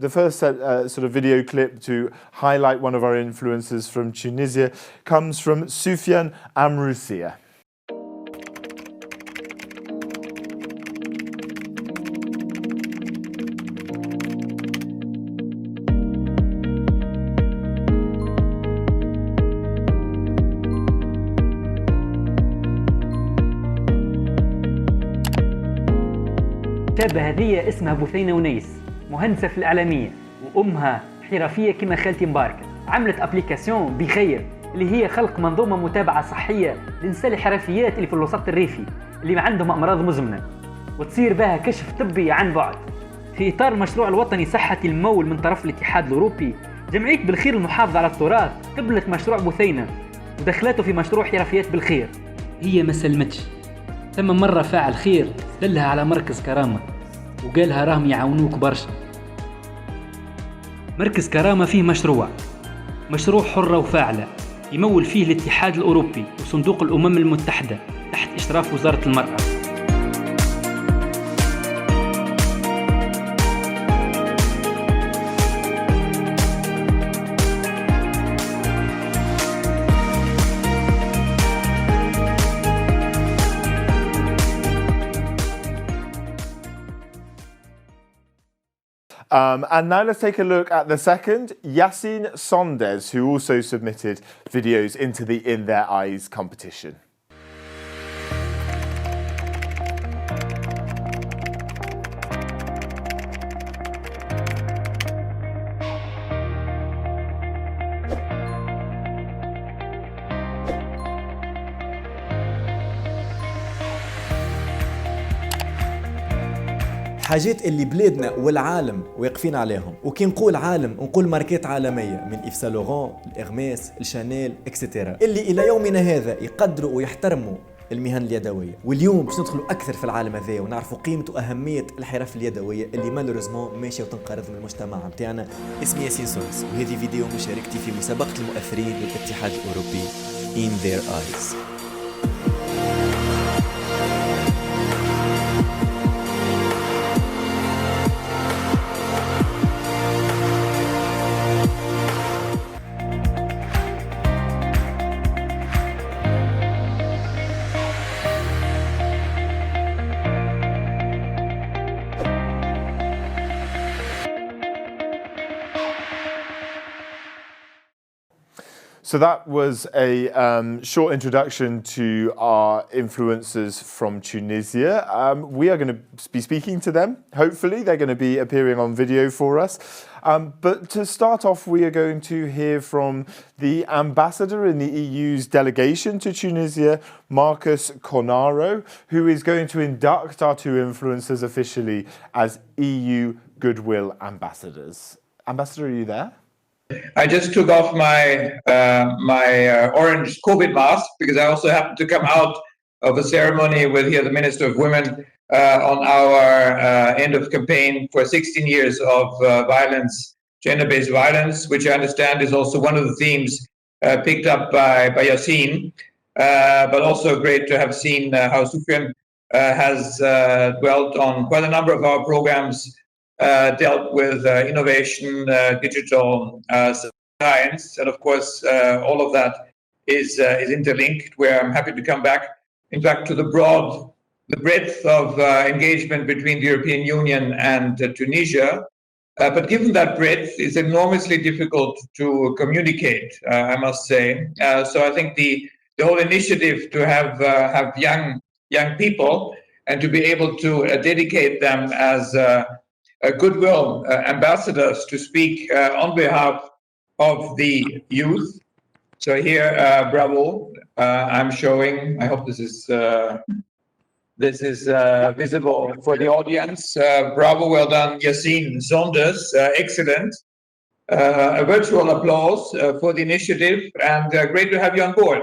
The first sort of video clip to highlight one of our influencers from Tunisia comes from Soufyen Amroussia. شابة هذه اسمها بثينة ونيس، مهندسة في الإعلامية وأمها حرفية كما خالتي مباركة. عملت أبليكاسيون بخير اللي هي خلق منظومة متابعة صحية لنساء الحرفيات اللي في الوسط الريفي اللي عندهم أمراض مزمنة، وتصير بها كشف طبي عن بعد. في إطار المشروع الوطني صحة المول من طرف الاتحاد الأوروبي، جمعية بالخير المحافظة على التراث قبلت مشروع بثينة ودخلته في مشروع حرفيات بالخير. هي ما سلمتش، ثم مرة فاعل خير دلها على مركز كرامة وقالها راهم يعاونوك برشا. مركز كرامة فيه مشروع حرة وفاعلة يمول فيه الاتحاد الأوروبي وصندوق الأمم المتحدة تحت إشراف وزارة المرأة. And now let's take a look at the second, Yassine Sondes, who also submitted videos into the In Their Eyes competition. حاجات اللي بلادنا والعالم واقفين عليهم، وكي نقول عالم نقول ماركات عالميه من إيف سان لوران، الإغماس، الشانيل اكسترا، اللي الى يومنا هذا يقدروا ويحترموا المهن اليدويه. واليوم باش ندخلوا اكثر في العالم هذا ونعرفوا قيمه واهميه الحرف اليدويه اللي مالوريزمون ماشيه وتنقرض من المجتمع نتاعنا. اسمي ياسين سونس، وهذه فيديو مشاركتي في مسابقه المؤثرين للاتحاد الاوروبي In Their Eyes. So that was a short introduction to our influencers from Tunisia. We are going to be speaking to them. Hopefully they're going to be appearing on video for us. But to start off, we are going to hear from the ambassador in the EU's delegation to Tunisia, Marcus Cornaro, who is going to induct our two influencers officially as EU Goodwill ambassadors. Ambassador, are you there? I just took off my orange COVID mask because I also happened to come out of a ceremony with here the Minister of Women on our end of campaign for 16 years of violence, gender-based violence, which I understand is also one of the themes picked up by Yassine. But also great to have seen how Soufyen has dwelt on quite a number of our programs. Dealt with innovation, digital science, and of course, all of that is interlinked. Where I'm happy to come back, in fact, to the breadth of engagement between the European Union and Tunisia. But given that breadth, it's enormously difficult to communicate, I must say. So I think the whole initiative to have young people and to be able to dedicate them as goodwill ambassadors to speak on behalf of the youth. So here, bravo! I'm showing. I hope this is visible for the audience. Bravo! Well done, Yassine Sondes. Excellent. A virtual applause for the initiative, and great to have you on board.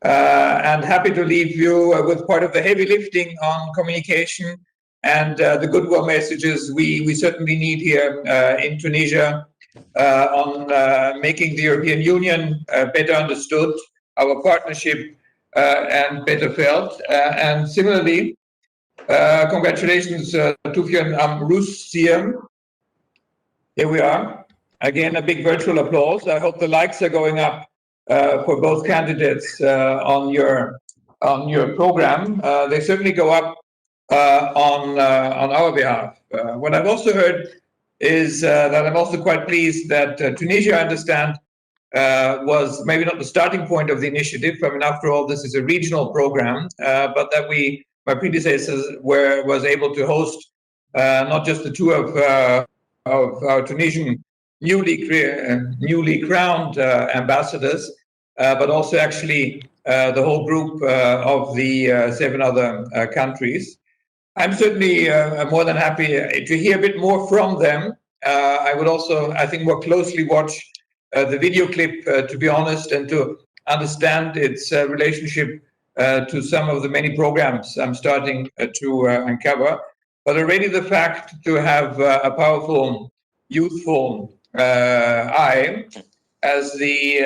And happy to leave you with part of the heavy lifting on communication. And the goodwill messages we certainly need here in Tunisia on making the European Union better understood, our partnership and better felt. And similarly, congratulations to Soufyen Amroussia Here we are. Again, a big virtual applause. I hope the likes are going up for both candidates on your program. They certainly go up on our behalf. What I've also heard is that I'm also quite pleased that Tunisia, I understand, was maybe not the starting point of the initiative. I mean, after all, this is a regional program, but that my predecessors was able to host not just the two of our Tunisian newly crowned ambassadors, but also actually the whole group of the 7 other countries. I'm certainly more than happy to hear a bit more from them. I would also, I think, more closely watch the video clip, to be honest, and to understand its relationship to some of the many programs I'm starting to uncover. But already the fact to have a powerful, youthful eye, as the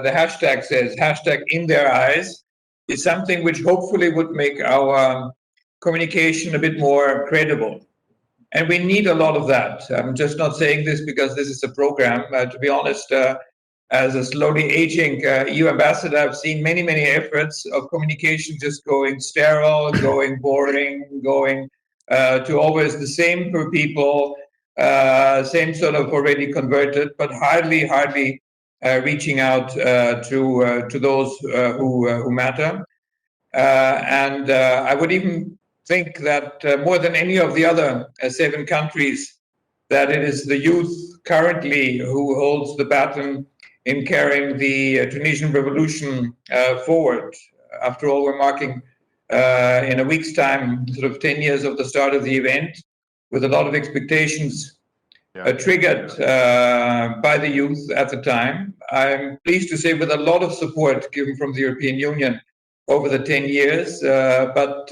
hashtag says, hashtag in their eyes, is something which hopefully would make our communication a bit more credible. And we need a lot of that. I'm just not saying this because this is a program. To be honest, as a slowly aging EU ambassador, I've seen many, many efforts of communication just going sterile, going boring, going to always the same per people, same sort of already converted, but hardly reaching out to those who matter. And I would even think that more than any of the other 7 countries, that it is the youth currently who holds the baton in carrying the Tunisian revolution forward. After all, we're marking in a week's time sort of 10 years of the start of the event, with a lot of expectations triggered by the youth at the time. I'm pleased to say with a lot of support given from the European Union over the 10 years, but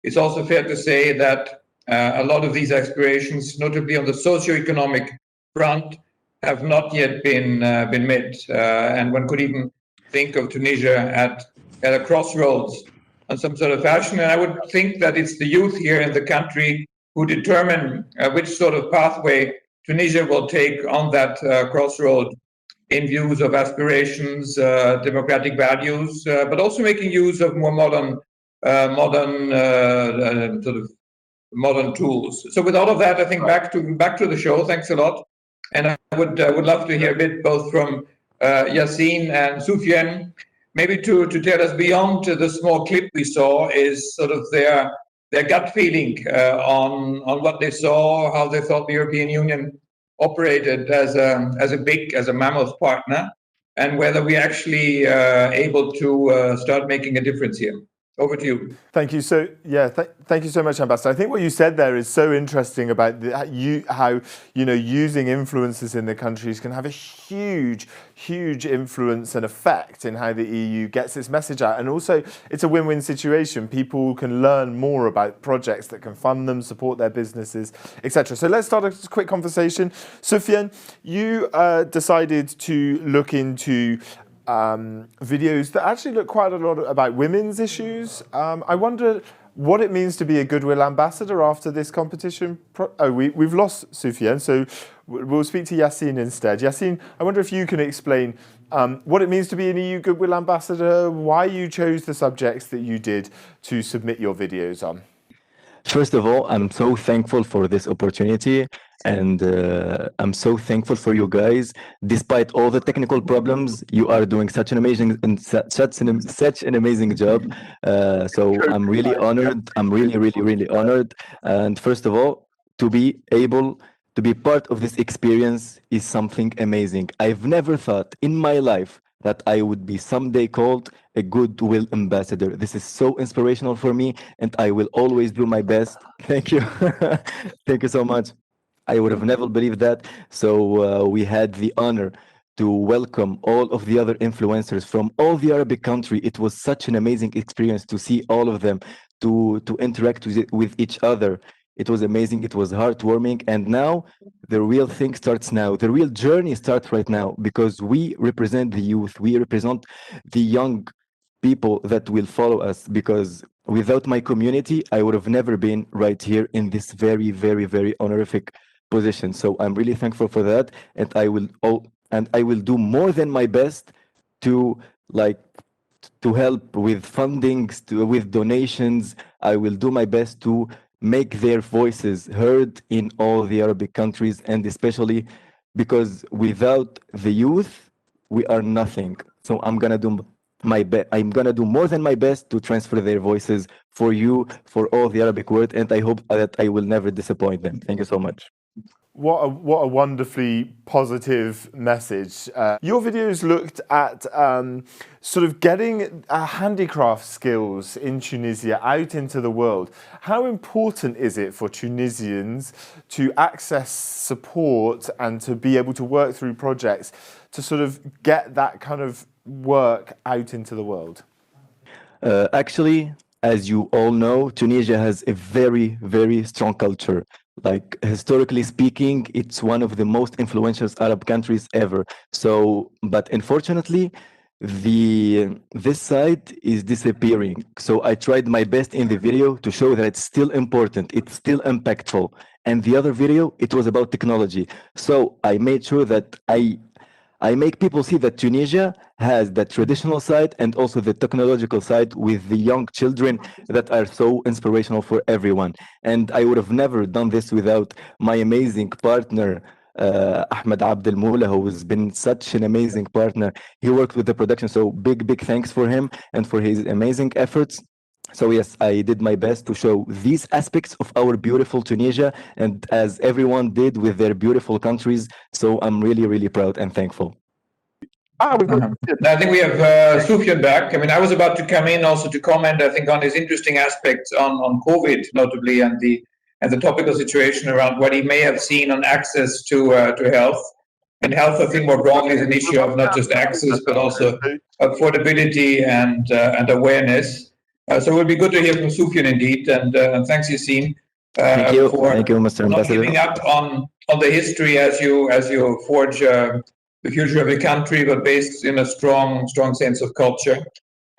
it's also fair to say that a lot of these aspirations, notably on the socio-economic front, have not yet been met. And one could even think of Tunisia at a crossroads on some sort of fashion. And I would think that it's the youth here in the country who determine which sort of pathway Tunisia will take on that crossroad in views of aspirations, democratic values, but also making use of more modern tools. So with all of that, I think back to the show. Thanks a lot, and I would love to hear a bit both from Yassine and Soufyen, maybe to tell us beyond the small clip we saw is sort of their gut feeling on what they saw, how they thought the European Union operated as a mammoth partner, and whether we're actually able to start making a difference here. Over to you. Thank you. So thank you so much, Ambassador. I think what you said there is so interesting about how using influences in the countries can have a huge influence and effect in how the EU gets its message out. And also, it's a win-win situation. People can learn more about projects that can fund them, support their businesses, etc. So let's start a quick conversation. Soufyen, you decided to look into videos that actually look quite a lot about women's issues. I wonder what it means to be a goodwill ambassador after this competition. We've lost Soufyen, so we'll speak to Yassine instead. Yassine, I wonder if you can explain what it means to be an EU goodwill ambassador, why you chose the subjects that you did to submit your videos on. First of all, I'm so thankful for this opportunity, and I'm so thankful for you guys. Despite all the technical problems, you are doing such an amazing and such an amazing job. So I'm really honored. I'm really honored. And first of all, to be able to be part of this experience is something amazing. I've never thought in my life that I would be someday called a goodwill ambassador. This is so inspirational for me, and I will always do my best. Thank you. Thank you so much. I would have never believed that. So we had the honor to welcome all of the other influencers from all the Arabic country. It was such an amazing experience to see all of them, to interact with each other. It was amazing. It was heartwarming. And now the real thing starts now. The real journey starts right now, because we represent the youth. We represent the young people that will follow us, because without my community, I would have never been right here in this very honorific position. So I'm really thankful for that, and I will do more than my best to help with fundings, with donations. I will do my best to make their voices heard in all the Arabic countries, and especially because without the youth, we are nothing. So I'm gonna do more than my best to transfer their voices for you, for all the Arabic world, and I hope that I will never disappoint them. Thank you so much. What a wonderfully positive message. Your videos looked at sort of getting handicraft skills in Tunisia out into the world. How important is it for Tunisians to access support and to be able to work through projects to sort of get that kind of work out into the world? Actually, as you all know, Tunisia has a very, very strong culture. Like, historically speaking, it's one of the most influential Arab countries ever. So, but unfortunately, this side is disappearing. So I tried my best in the video to show that it's still important, it's still impactful. And the other video, it was about technology. So I made sure that I make people see that Tunisia has the traditional side and also the technological side with the young children that are so inspirational for everyone. And I would have never done this without my amazing partner, Ahmed Abdel Moula, who has been such an amazing partner. He worked with the production, so big thanks for him and for his amazing efforts. So yes, I did my best to show these aspects of our beautiful Tunisia, and as everyone did with their beautiful countries. So I'm really, really proud and thankful. I think we have Soufyen back. I mean, I was about to come in also to comment, I think, on his interesting aspects on COVID, notably, and the topical situation around what he may have seen on access to health. And health, I think, more broadly, is an issue of not just access, but also affordability and awareness. So it would be good to hear from Soufyen indeed, and thanks, Yassine, Thank you, not Mr. Ambassador. giving up on the history as you forge the future of the country, but based in a strong sense of culture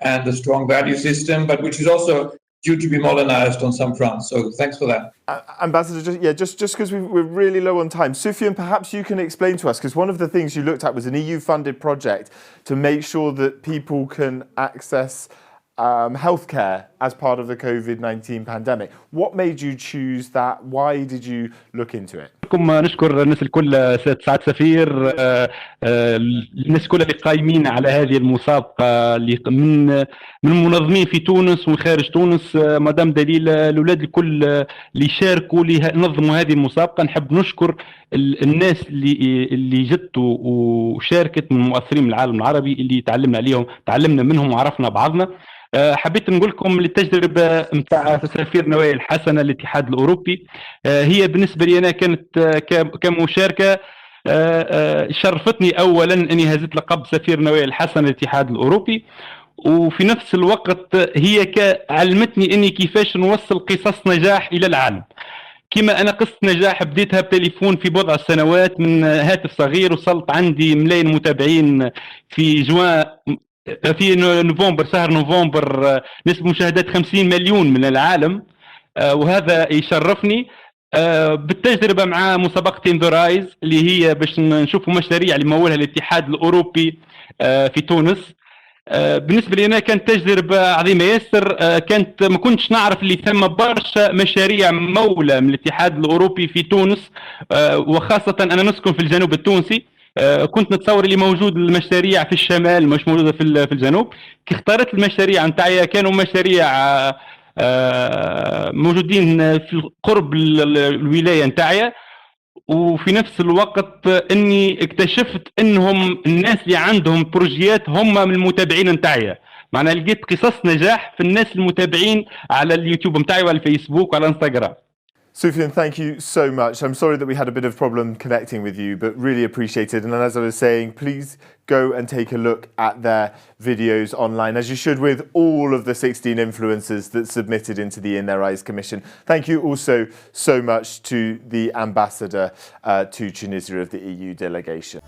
and a strong value system, but which is also due to be modernized on some fronts. So thanks for that. Ambassador, just because we're really low on time, Soufyen, perhaps you can explain to us, because one of the things you looked at was an EU-funded project to make sure that people can access healthcare as part of the COVID-19 pandemic. What made you choose that? Why did you look into it? نشكر الناس الكل سعد سفير، الناس كل اللي قايمين على هذه المسابقة اللي من المنظمين في تونس وخارج تونس، مدام دليل الأولاد الكل اللي شاركوا نظموا هذه المسابقة. نحب نشكر الناس اللي جت وشاركت من مؤثرين من العالم العربي اللي تعلمنا منهم وعرفنا بعضنا. حبيت نقول لكم التجربة متاع سفير نوايا الحسنة الاتحاد الأوروبي هي بالنسبة لي أنا كانت كمشاركة شرفتني أولا أني هزت لقب سفير نوايا الحسنة الاتحاد الأوروبي، وفي نفس الوقت هي علمتني أني كيفاش نوصل قصص نجاح إلى العالم. كما أنا قصة نجاح بديتها بتليفون في بضع سنوات من هاتف صغير، وصلت عندي ملايين متابعين في نوفمبر، شهر نوفمبر، نسبة مشاهدات 50 مليون من العالم، وهذا يشرفني. بالتجربة مع مسابقة ذا رايز اللي هي باش نشوفوا مشاريع اللي مولها الاتحاد الأوروبي في تونس. بالنسبة لي أنا كانت تجربة عظيمة ياسر. ما كنتش نعرف اللي ثم برشا مشاريع مولة من الاتحاد الأوروبي في تونس، وخاصة أنا نسكن في الجنوب التونسي. كنت نتصور اللي موجود المشاريع في الشمال مش موجودة في الجنوب. كي اختارت المشاريع نتاعي كانوا مشاريع موجودين في قرب الولاية نتاعي، وفي نفس الوقت اني اكتشفت انهم الناس اللي عندهم بروجيات هم من المتابعين نتاعي. معناها لقيت قصص نجاح في الناس المتابعين على اليوتيوب نتاعي وعلى الفيسبوك وعلى انستغرام. Soufyen, thank you so much. I'm sorry that we had a bit of problem connecting with you, but really appreciate it. And as I was saying, please go and take a look at their videos online, as you should with all of the 16 influencers that submitted into the In Their Eyes Commission. Thank you also so much to the ambassador to Tunisia of the EU delegation.